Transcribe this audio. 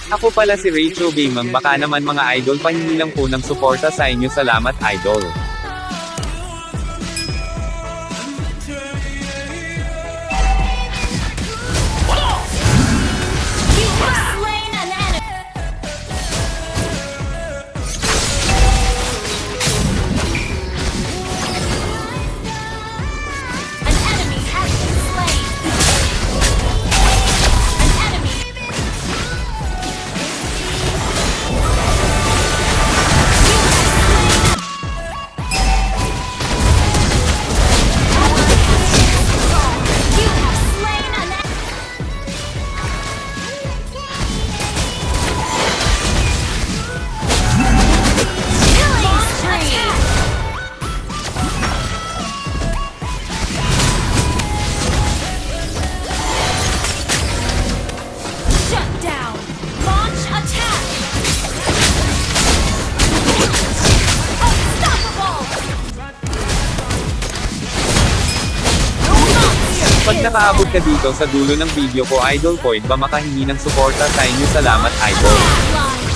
Ako pala si Rachel Gamang, baka naman mga idol pahingi lang po ng suporta sa inyo, salamat idol. You have slain an enemy. An enemy has been slain. An enemy. You have slain an enemy. Killing spree. Shut down. Launch attack. Unstoppable. Pag nakaabot ka dito sa dulo ng video ko idol, pwede ba makahingi ng suporta sa inyo, salamat idol. Ally